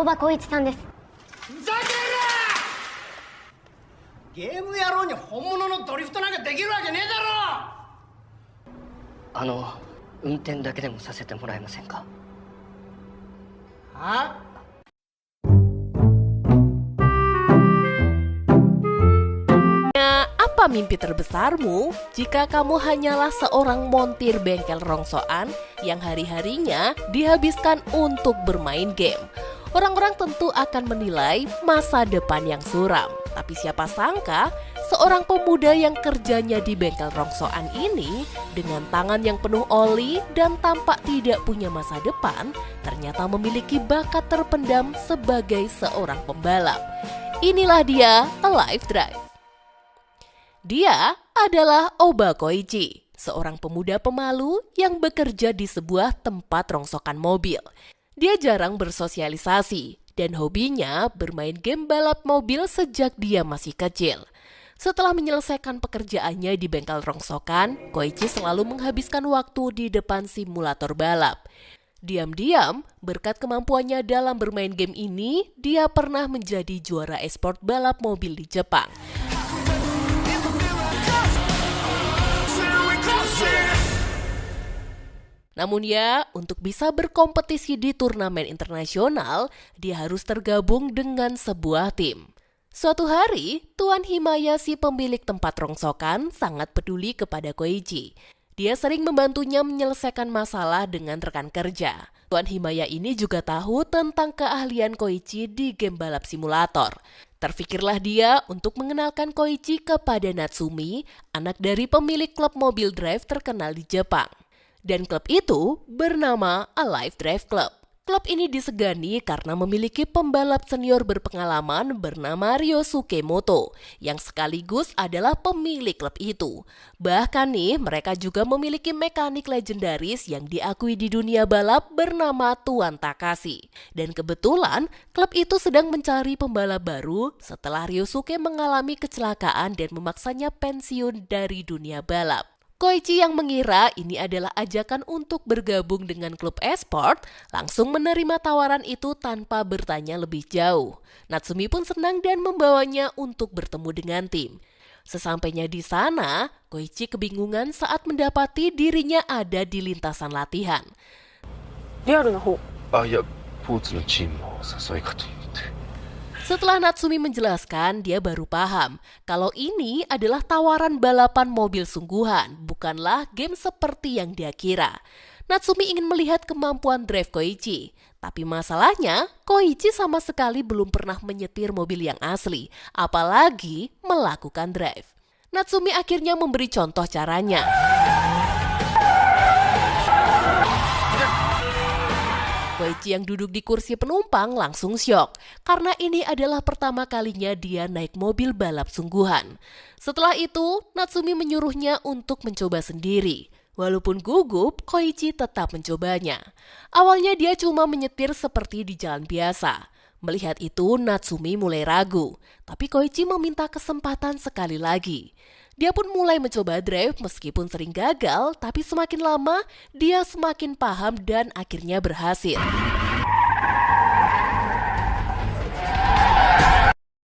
大場浩一さんです。ふざけるな！ゲーム野郎に本物のドリフトなんかできるわけねえだろ！運転だけでもさせてもらえませんか？は？Apa mimpi terbesarmu jika kamu hanyalah seorang montir bengkel rongsokan yang hari-harinya dihabiskan untuk bermain game? Orang-orang tentu akan menilai masa depan yang suram. Tapi siapa sangka seorang pemuda yang kerjanya di bengkel rongsokan ini dengan tangan yang penuh oli dan tampak tidak punya masa depan ternyata memiliki bakat terpendam sebagai seorang pembalap. Inilah dia Alive Drive. Dia adalah Oba Koichi, seorang pemuda pemalu yang bekerja di sebuah tempat rongsokan mobil. Dia jarang bersosialisasi dan hobinya bermain game balap mobil sejak dia masih kecil. Setelah menyelesaikan pekerjaannya di bengkel rongsokan, Koichi selalu menghabiskan waktu di depan simulator balap. Diam-diam, berkat kemampuannya dalam bermain game ini, dia pernah menjadi juara e-sport balap mobil di Jepang. Namun ya, untuk bisa berkompetisi di turnamen internasional, dia harus tergabung dengan sebuah tim. Suatu hari, Tuan Himaya si pemilik tempat rongsokan sangat peduli kepada Koichi. Dia sering membantunya menyelesaikan masalah dengan rekan kerja. Tuan Himaya ini juga tahu tentang keahlian Koichi di game balap simulator. Terfikirlah dia untuk mengenalkan Koichi kepada Natsumi, anak dari pemilik klub mobil drive terkenal di Jepang. Dan klub itu bernama Alive Drive Club. Klub ini disegani karena memiliki pembalap senior berpengalaman bernama Ryosuke Moto, yang sekaligus adalah pemilik klub itu. Bahkan nih, mereka juga memiliki mekanik legendaris yang diakui di dunia balap bernama Tuan Takashi. Dan kebetulan, klub itu sedang mencari pembalap baru setelah Ryosuke mengalami kecelakaan dan memaksanya pensiun dari dunia balap. Koichi yang mengira ini adalah ajakan untuk bergabung dengan klub e-sport, langsung menerima tawaran itu tanpa bertanya lebih jauh. Natsumi pun senang dan membawanya untuk bertemu dengan tim. Sesampainya di sana, Koichi kebingungan saat mendapati dirinya ada di lintasan latihan. Setelah Natsumi menjelaskan, dia baru paham kalau ini adalah tawaran balapan mobil sungguhan, bukanlah game seperti yang dia kira. Natsumi ingin melihat kemampuan drive Koichi, tapi masalahnya Koichi sama sekali belum pernah menyetir mobil yang asli, apalagi melakukan drive. Natsumi akhirnya memberi contoh caranya. Koichi yang duduk di kursi penumpang langsung syok, karena ini adalah pertama kalinya dia naik mobil balap sungguhan. Setelah itu, Natsumi menyuruhnya untuk mencoba sendiri. Walaupun gugup, Koichi tetap mencobanya. Awalnya dia cuma menyetir seperti di jalan biasa. Melihat itu, Natsumi mulai ragu, tapi Koichi meminta kesempatan sekali lagi. Dia pun mulai mencoba drive meskipun sering gagal, tapi semakin lama dia semakin paham dan akhirnya berhasil.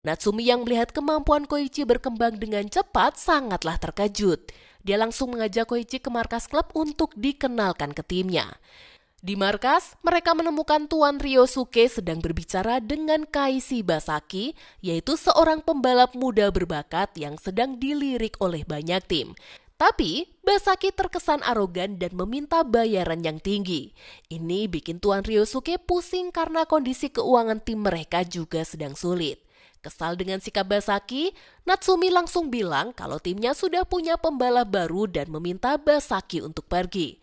Natsumi yang melihat kemampuan Koichi berkembang dengan cepat sangatlah terkejut. Dia langsung mengajak Koichi ke markas klub untuk dikenalkan ke timnya. Di markas, mereka menemukan Tuan Ryosuke sedang berbicara dengan Kaishi Basaki, yaitu seorang pembalap muda berbakat yang sedang dilirik oleh banyak tim. Tapi, Basaki terkesan arogan dan meminta bayaran yang tinggi. Ini bikin Tuan Ryosuke pusing karena kondisi keuangan tim mereka juga sedang sulit. Kesal dengan sikap Basaki, Natsumi langsung bilang kalau timnya sudah punya pembalap baru dan meminta Basaki untuk pergi.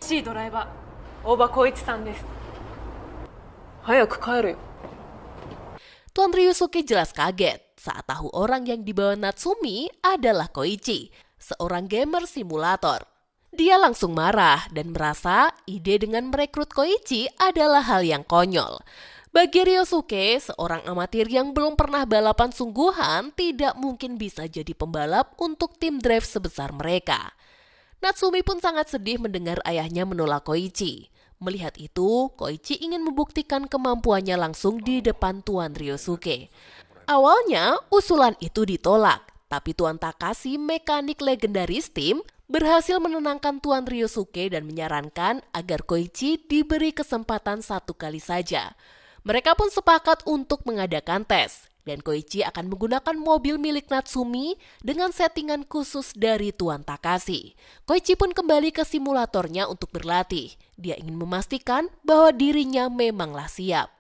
Tuan Ryosuke jelas kaget saat tahu orang yang dibawa Natsumi adalah Koichi, seorang gamer simulator. Dia langsung marah dan merasa ide dengan merekrut Koichi adalah hal yang konyol. Bagi Ryosuke, seorang amatir yang belum pernah balapan sungguhan tidak mungkin bisa jadi pembalap untuk tim drive sebesar mereka. Natsumi pun sangat sedih mendengar ayahnya menolak Koichi. Melihat itu, Koichi ingin membuktikan kemampuannya langsung di depan Tuan Ryosuke. Awalnya, usulan itu ditolak, tapi Tuan Takashi, mekanik legendaris tim, berhasil menenangkan Tuan Ryosuke dan menyarankan agar Koichi diberi kesempatan satu kali saja. Mereka pun sepakat untuk mengadakan tes, dan Koichi akan menggunakan mobil milik Natsumi dengan settingan khusus dari Tuan Takashi. Koichi pun kembali ke simulatornya untuk berlatih. Dia ingin memastikan bahwa dirinya memanglah siap.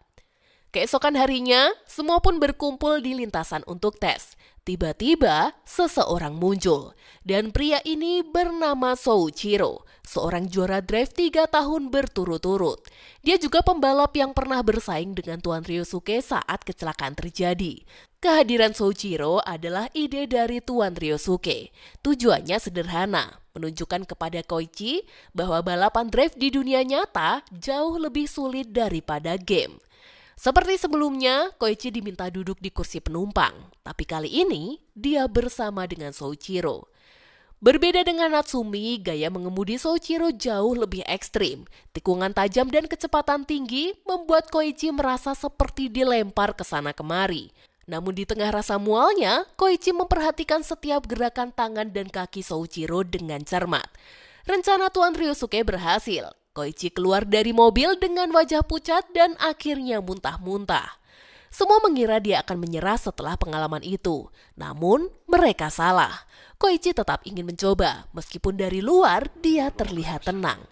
Keesokan harinya, semua pun berkumpul di lintasan untuk tes. Tiba-tiba, seseorang muncul. Dan pria ini bernama Souichiro, seorang juara drive 3 tahun berturut-turut. Dia juga pembalap yang pernah bersaing dengan Tuan Ryosuke saat kecelakaan terjadi. Kehadiran Souichiro adalah ide dari Tuan Ryosuke. Tujuannya sederhana, menunjukkan kepada Koichi bahwa balapan drive di dunia nyata jauh lebih sulit daripada game. Seperti sebelumnya, Koichi diminta duduk di kursi penumpang, tapi kali ini dia bersama dengan Souichiro. Berbeda dengan Natsumi, gaya mengemudi Souichiro jauh lebih ekstrim. Tikungan tajam dan kecepatan tinggi membuat Koichi merasa seperti dilempar ke sana kemari. Namun di tengah rasa mualnya, Koichi memperhatikan setiap gerakan tangan dan kaki Souichiro dengan cermat. Rencana Tuan Ryosuke berhasil. Koichi keluar dari mobil dengan wajah pucat dan akhirnya muntah-muntah. Semua mengira dia akan menyerah setelah pengalaman itu. Namun, mereka salah. Koichi tetap ingin mencoba, meskipun dari luar dia terlihat tenang.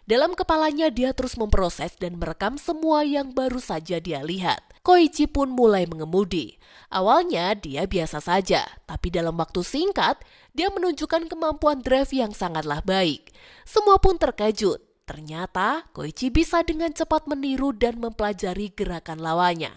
Dalam kepalanya dia terus memproses dan merekam semua yang baru saja dia lihat. Koichi pun mulai mengemudi. Awalnya dia biasa saja, tapi dalam waktu singkat, dia menunjukkan kemampuan drive yang sangatlah baik. Semua pun terkejut. Ternyata Koichi bisa dengan cepat meniru dan mempelajari gerakan lawannya.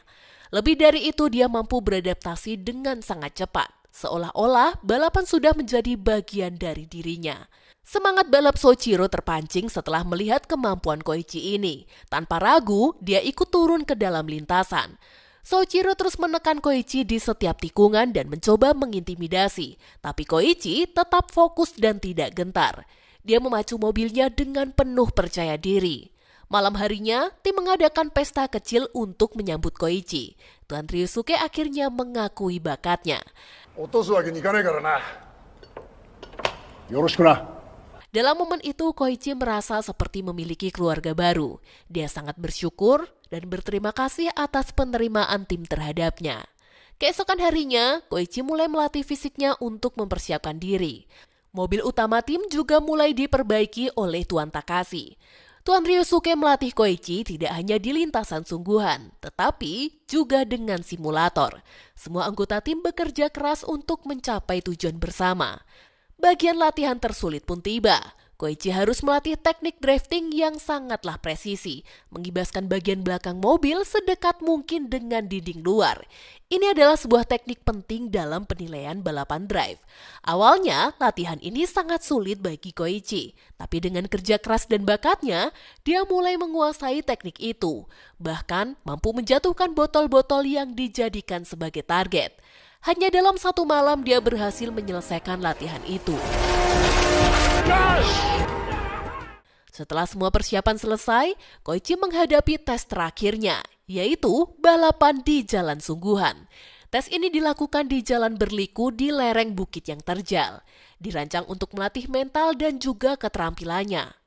Lebih dari itu, dia mampu beradaptasi dengan sangat cepat. Seolah-olah balapan sudah menjadi bagian dari dirinya. Semangat balap Souichiro terpancing setelah melihat kemampuan Koichi ini. Tanpa ragu, dia ikut turun ke dalam lintasan. Souichiro terus menekan Koichi di setiap tikungan dan mencoba mengintimidasi. Tapi Koichi tetap fokus dan tidak gentar. Dia memacu mobilnya dengan penuh percaya diri. Malam harinya, tim mengadakan pesta kecil untuk menyambut Koichi. Tuan Ryosuke akhirnya mengakui bakatnya. Dalam momen itu, Koichi merasa seperti memiliki keluarga baru. Dia sangat bersyukur dan berterima kasih atas penerimaan tim terhadapnya. Keesokan harinya, Koichi mulai melatih fisiknya untuk mempersiapkan diri. Mobil utama tim juga mulai diperbaiki oleh Tuan Takashi. Tuan Ryosuke melatih Koichi tidak hanya di lintasan sungguhan, tetapi juga dengan simulator. Semua anggota tim bekerja keras untuk mencapai tujuan bersama. Bagian latihan tersulit pun tiba. Koichi harus melatih teknik drifting yang sangatlah presisi, mengibaskan bagian belakang mobil sedekat mungkin dengan dinding luar. Ini adalah sebuah teknik penting dalam penilaian balapan drive. Awalnya, latihan ini sangat sulit bagi Koichi, tapi dengan kerja keras dan bakatnya, dia mulai menguasai teknik itu. Bahkan, mampu menjatuhkan botol-botol yang dijadikan sebagai target. Hanya dalam satu malam dia berhasil menyelesaikan latihan itu. Setelah semua persiapan selesai, Koichi menghadapi tes terakhirnya, yaitu balapan di jalan sungguhan. Tes ini dilakukan di jalan berliku di lereng bukit yang terjal. Dirancang untuk melatih mental dan juga keterampilannya.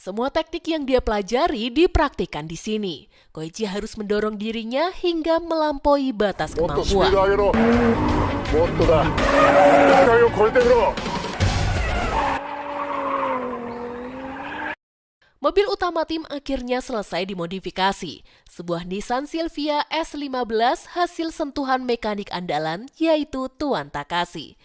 Semua teknik yang dia pelajari dipraktikkan di sini. Koichi harus mendorong dirinya hingga melampaui batas kemampuan. Mobil utama tim akhirnya selesai dimodifikasi. Sebuah Nissan Silvia S15 hasil sentuhan mekanik andalan yaitu Tuan Takashi.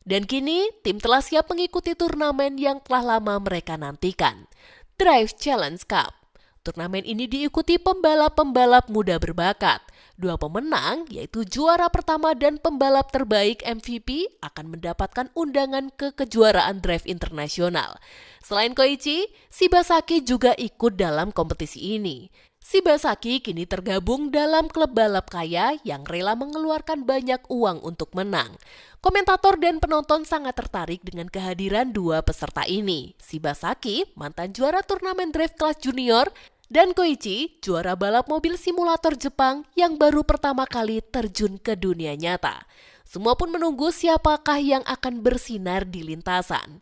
Dan kini tim telah siap mengikuti turnamen yang telah lama mereka nantikan. Drive Challenge Cup. Turnamen ini diikuti pembalap-pembalap muda berbakat. Dua pemenang, yaitu juara pertama dan pembalap terbaik MVP, akan mendapatkan undangan ke kejuaraan drive internasional. Selain Koichi, Shibasaki juga ikut dalam kompetisi ini. Shibasaki kini tergabung dalam klub balap kaya yang rela mengeluarkan banyak uang untuk menang. Komentator dan penonton sangat tertarik dengan kehadiran dua peserta ini. Shibasaki, mantan juara turnamen drift kelas junior, dan Koichi, juara balap mobil simulator Jepang yang baru pertama kali terjun ke dunia nyata. Semua pun menunggu siapakah yang akan bersinar di lintasan.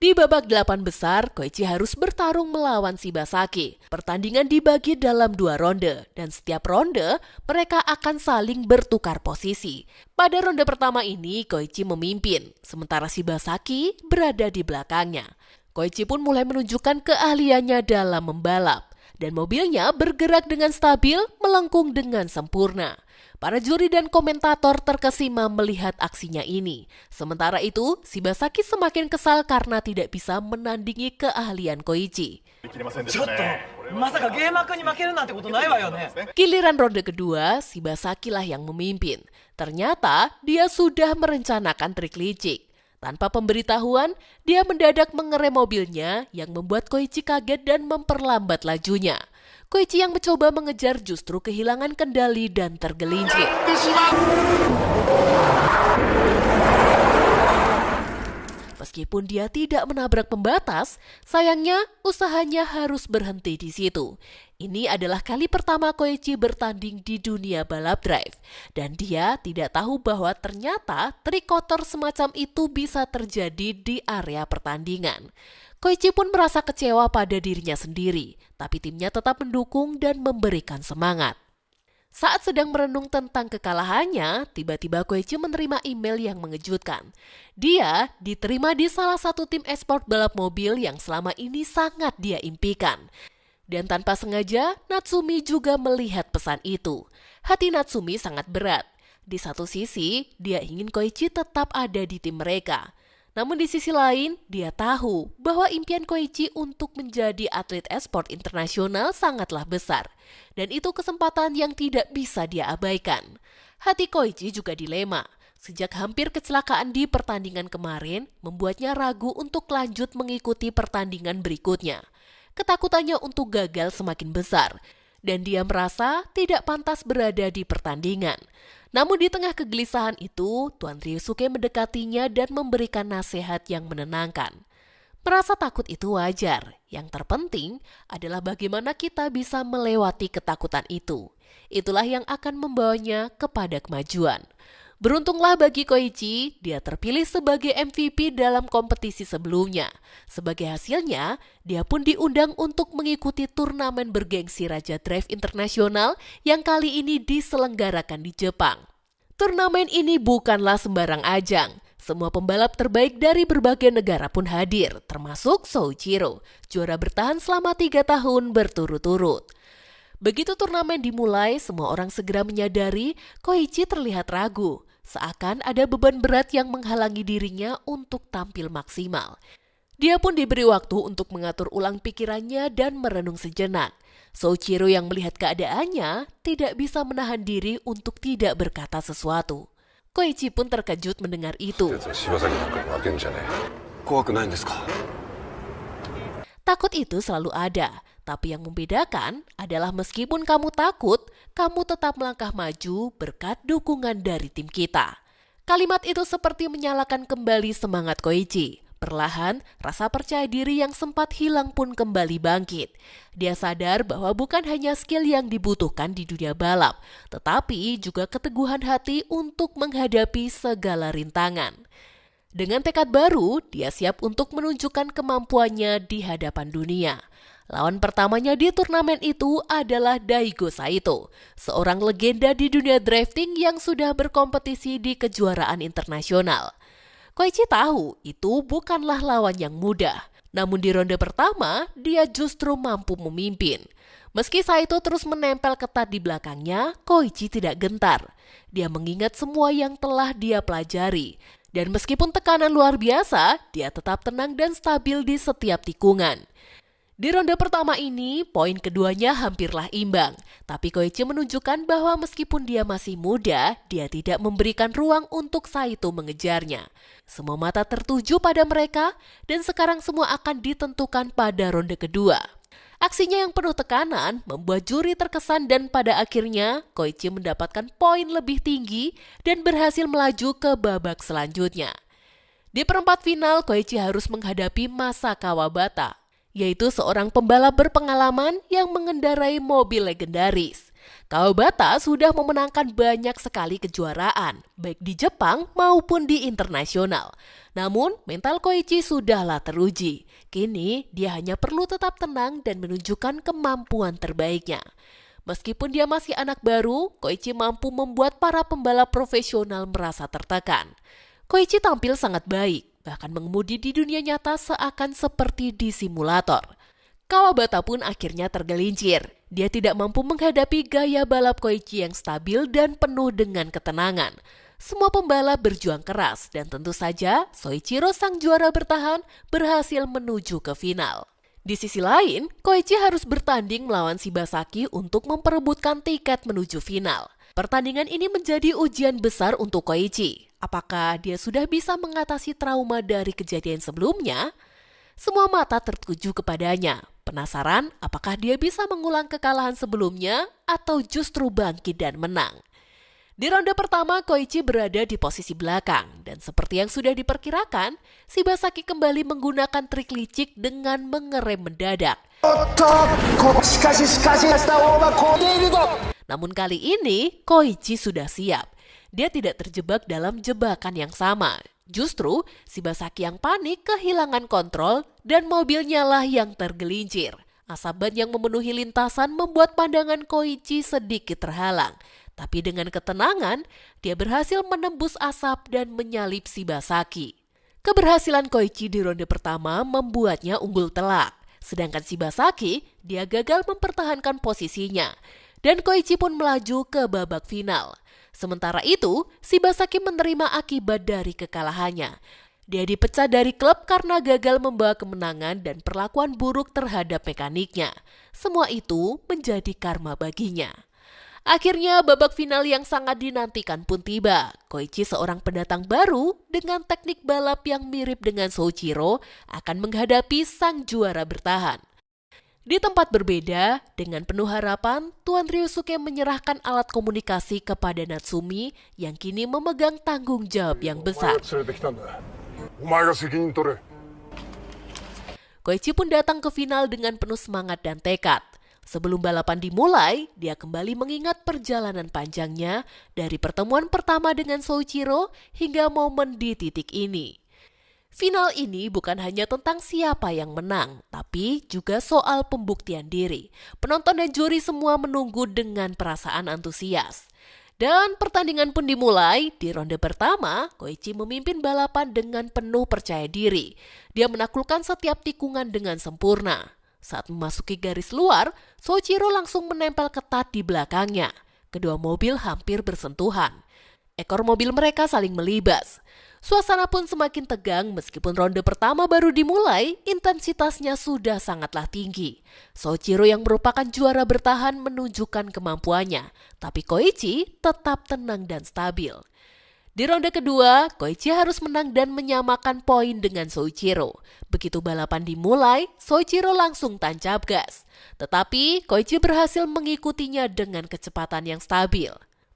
Di babak 8 besar, Koichi harus bertarung melawan Shibasaki. Pertandingan dibagi dalam 2 ronde, dan setiap ronde mereka akan saling bertukar posisi. Pada ronde pertama ini, Koichi memimpin, sementara Shibasaki berada di belakangnya. Koichi pun mulai menunjukkan keahliannya dalam membalap, dan mobilnya bergerak dengan stabil, melengkung dengan sempurna. Para juri dan komentator terkesima melihat aksinya ini. Sementara itu, Shibasaki semakin kesal karena tidak bisa menandingi keahlian Koichi. Giliran ronde kedua, Shibasaki lah yang memimpin. Ternyata dia sudah merencanakan trik licik. Tanpa pemberitahuan, dia mendadak mengerem mobilnya yang membuat Koichi kaget dan memperlambat lajunya. Koichi yang mencoba mengejar justru kehilangan kendali dan tergelincir. Meskipun dia tidak menabrak pembatas, sayangnya usahanya harus berhenti di situ. Ini adalah kali pertama Koichi bertanding di dunia balap drive. Dan dia tidak tahu bahwa ternyata trik kotor semacam itu bisa terjadi di area pertandingan. Koichi pun merasa kecewa pada dirinya sendiri, tapi timnya tetap mendukung dan memberikan semangat. Saat sedang merenung tentang kekalahannya, tiba-tiba Koichi menerima email yang mengejutkan. Dia diterima di salah satu tim esport balap mobil yang selama ini sangat dia impikan. Dan tanpa sengaja, Natsumi juga melihat pesan itu. Hati Natsumi sangat berat. Di satu sisi, dia ingin Koichi tetap ada di tim mereka. Namun di sisi lain, dia tahu bahwa impian Koichi untuk menjadi atlet esport internasional sangatlah besar. Dan itu kesempatan yang tidak bisa dia abaikan. Hati Koichi juga dilema. Sejak hampir kecelakaan di pertandingan kemarin, membuatnya ragu untuk lanjut mengikuti pertandingan berikutnya. Ketakutannya untuk gagal semakin besar. Dan dia merasa tidak pantas berada di pertandingan. Namun di tengah kegelisahan itu, Tuan Ryosuke mendekatinya dan memberikan nasihat yang menenangkan. Merasa takut itu wajar. Yang terpenting adalah bagaimana kita bisa melewati ketakutan itu. Itulah yang akan membawanya kepada kemajuan. Beruntunglah bagi Koichi, dia terpilih sebagai MVP dalam kompetisi sebelumnya. Sebagai hasilnya, dia pun diundang untuk mengikuti turnamen bergengsi Raja Drive Internasional yang kali ini diselenggarakan di Jepang. Turnamen ini bukanlah sembarang ajang. Semua pembalap terbaik dari berbagai negara pun hadir, termasuk Souichiro, juara bertahan selama 3 tahun berturut-turut. Begitu turnamen dimulai, semua orang segera menyadari Koichi terlihat ragu. Seakan ada beban berat yang menghalangi dirinya untuk tampil maksimal. Dia pun diberi waktu untuk mengatur ulang pikirannya dan merenung sejenak. Souichiro yang melihat keadaannya tidak bisa menahan diri untuk tidak berkata sesuatu. Koichi pun terkejut mendengar itu. Takut itu selalu ada, tapi yang membedakan adalah meskipun kamu takut, kamu tetap melangkah maju berkat dukungan dari tim kita. Kalimat itu seperti menyalakan kembali semangat Koichi. Perlahan, rasa percaya diri yang sempat hilang pun kembali bangkit. Dia sadar bahwa bukan hanya skill yang dibutuhkan di dunia balap, tetapi juga keteguhan hati untuk menghadapi segala rintangan. Dengan tekad baru, dia siap untuk menunjukkan kemampuannya di hadapan dunia. Lawan pertamanya di turnamen itu adalah Daigo Saito, seorang legenda di dunia drifting yang sudah berkompetisi di kejuaraan internasional. Koichi tahu itu bukanlah lawan yang mudah, namun di ronde pertama dia justru mampu memimpin. Meski Saito terus menempel ketat di belakangnya, Koichi tidak gentar. Dia mengingat semua yang telah dia pelajari. Dan meskipun tekanan luar biasa, dia tetap tenang dan stabil di setiap tikungan. Di ronde pertama ini, poin keduanya hampirlah imbang. Tapi Koichi menunjukkan bahwa meskipun dia masih muda, dia tidak memberikan ruang untuk Saito mengejarnya. Semua mata tertuju pada mereka, dan sekarang semua akan ditentukan pada ronde kedua. Aksinya yang penuh tekanan membuat juri terkesan dan pada akhirnya Koichi mendapatkan poin lebih tinggi dan berhasil melaju ke babak selanjutnya. Di perempat final, Koichi harus menghadapi Masa Kawabata, yaitu seorang pembalap berpengalaman yang mengendarai mobil legendaris. Kawabata sudah memenangkan banyak sekali kejuaraan, baik di Jepang maupun di internasional. Namun, mental Koichi sudahlah teruji. Kini, dia hanya perlu tetap tenang dan menunjukkan kemampuan terbaiknya. Meskipun dia masih anak baru, Koichi mampu membuat para pembalap profesional merasa tertekan. Koichi tampil sangat baik, bahkan mengemudi di dunia nyata seakan seperti di simulator. Kawabata pun akhirnya tergelincir. Dia tidak mampu menghadapi gaya balap Koichi yang stabil dan penuh dengan ketenangan. Semua pembalap berjuang keras dan tentu saja Soichiro sang juara bertahan berhasil menuju ke final. Di sisi lain, Koichi harus bertanding melawan Shibasaki untuk memperebutkan tiket menuju final. Pertandingan ini menjadi ujian besar untuk Koichi. Apakah dia sudah bisa mengatasi trauma dari kejadian sebelumnya? Semua mata tertuju kepadanya. Penasaran apakah dia bisa mengulang kekalahan sebelumnya atau justru bangkit dan menang. Di ronde pertama, Koichi berada di posisi belakang dan seperti yang sudah diperkirakan, Shibasaki kembali menggunakan trik licik dengan mengerem mendadak. Namun kali ini, Koichi sudah siap. Dia tidak terjebak dalam jebakan yang sama. Justru, Shibasaki yang panik kehilangan kontrol dan mobilnya lah yang tergelincir. Asap ban yang memenuhi lintasan membuat pandangan Koichi sedikit terhalang. Tapi dengan ketenangan, dia berhasil menembus asap dan menyalip Shibasaki. Keberhasilan Koichi di ronde pertama membuatnya unggul telak. Sedangkan Shibasaki, dia gagal mempertahankan posisinya. Dan Koichi pun melaju ke babak final. Sementara itu, Shibasaki menerima akibat dari kekalahannya. Dia dipecat dari klub karena gagal membawa kemenangan dan perlakuan buruk terhadap mekaniknya. Semua itu menjadi karma baginya. Akhirnya babak final yang sangat dinantikan pun tiba. Koichi, seorang pendatang baru dengan teknik balap yang mirip dengan Soichiro, akan menghadapi sang juara bertahan. Di tempat berbeda, dengan penuh harapan, Tuan Ryosuke menyerahkan alat komunikasi kepada Natsumi yang kini memegang tanggung jawab yang besar. Koichi pun datang ke final dengan penuh semangat dan tekad. Sebelum balapan dimulai, dia kembali mengingat perjalanan panjangnya dari pertemuan pertama dengan Soichiro hingga momen di titik ini. Final ini bukan hanya tentang siapa yang menang, tapi juga soal pembuktian diri. Penonton dan juri semua menunggu dengan perasaan antusias. Dan pertandingan pun dimulai. Di ronde pertama, Koichi memimpin balapan dengan penuh percaya diri. Dia menaklukkan setiap tikungan dengan sempurna. Saat memasuki garis luar, Soichiro langsung menempel ketat di belakangnya. Kedua mobil hampir bersentuhan. Ekor mobil mereka saling melibas. Suasana pun semakin tegang meskipun ronde pertama baru dimulai, intensitasnya sudah sangatlah tinggi. Soichiro yang merupakan juara bertahan menunjukkan kemampuannya, tapi Koichi tetap tenang dan stabil. Di ronde kedua, Koichi harus menang dan menyamakan poin dengan Soichiro. Begitu balapan dimulai, Soichiro langsung tancap gas. Tetapi Koichi berhasil mengikutinya dengan kecepatan yang stabil.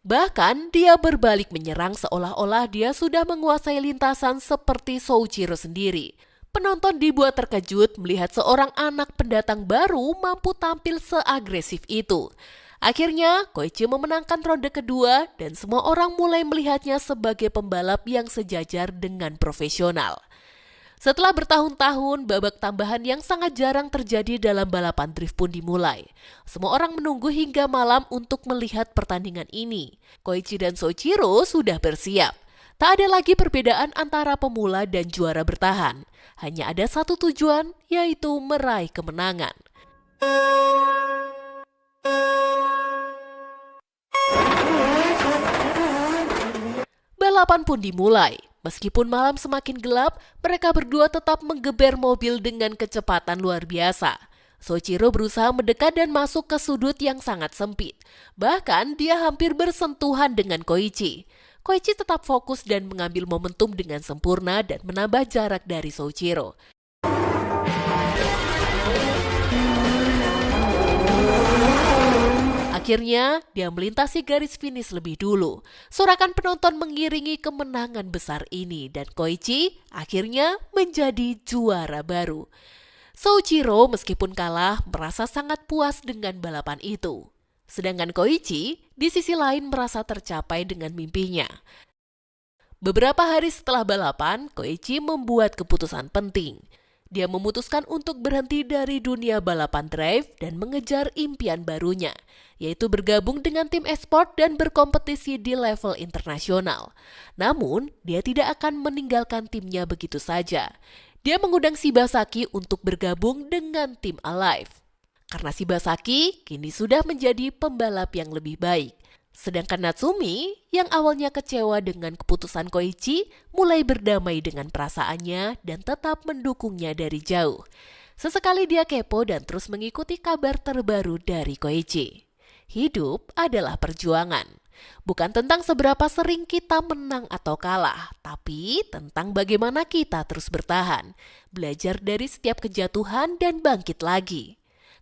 Bahkan dia berbalik menyerang seolah-olah dia sudah menguasai lintasan seperti Soichiro sendiri. Penonton dibuat terkejut melihat seorang anak pendatang baru mampu tampil seagresif itu. Akhirnya Koichi memenangkan ronde kedua dan semua orang mulai melihatnya sebagai pembalap yang sejajar dengan profesional. Setelah bertahun-tahun, babak tambahan yang sangat jarang terjadi dalam balapan drift pun dimulai. Semua orang menunggu hingga malam untuk melihat pertandingan ini. Koichi dan Soichiro sudah bersiap. Tak ada lagi perbedaan antara pemula dan juara bertahan. Hanya ada satu tujuan, yaitu meraih kemenangan. Balapan pun dimulai. Meskipun malam semakin gelap, mereka berdua tetap menggeber mobil dengan kecepatan luar biasa. Soichiro berusaha mendekat dan masuk ke sudut yang sangat sempit. Bahkan dia hampir bersentuhan dengan Koichi. Koichi tetap fokus dan mengambil momentum dengan sempurna dan menambah jarak dari Soichiro. Akhirnya, dia melintasi garis finish lebih dulu. Sorakan penonton mengiringi kemenangan besar ini dan Koichi akhirnya menjadi juara baru. Soichiro meskipun kalah merasa sangat puas dengan balapan itu. Sedangkan Koichi di sisi lain merasa tercapai dengan mimpinya. Beberapa hari setelah balapan, Koichi membuat keputusan penting. Dia memutuskan untuk berhenti dari dunia balapan drive dan mengejar impian barunya, yaitu bergabung dengan tim e-sport dan berkompetisi di level internasional. Namun, dia tidak akan meninggalkan timnya begitu saja. Dia mengundang Shibasaki untuk bergabung dengan tim Alive. Karena Shibasaki kini sudah menjadi pembalap yang lebih baik. Sedangkan Natsumi, yang awalnya kecewa dengan keputusan Koichi, mulai berdamai dengan perasaannya dan tetap mendukungnya dari jauh. Sesekali dia kepo dan terus mengikuti kabar terbaru dari Koichi. Hidup adalah perjuangan. Bukan tentang seberapa sering kita menang atau kalah, tapi tentang bagaimana kita terus bertahan, belajar dari setiap kejatuhan dan bangkit lagi.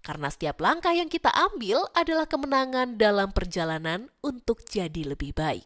Karena setiap langkah yang kita ambil adalah kemenangan dalam perjalanan untuk jadi lebih baik.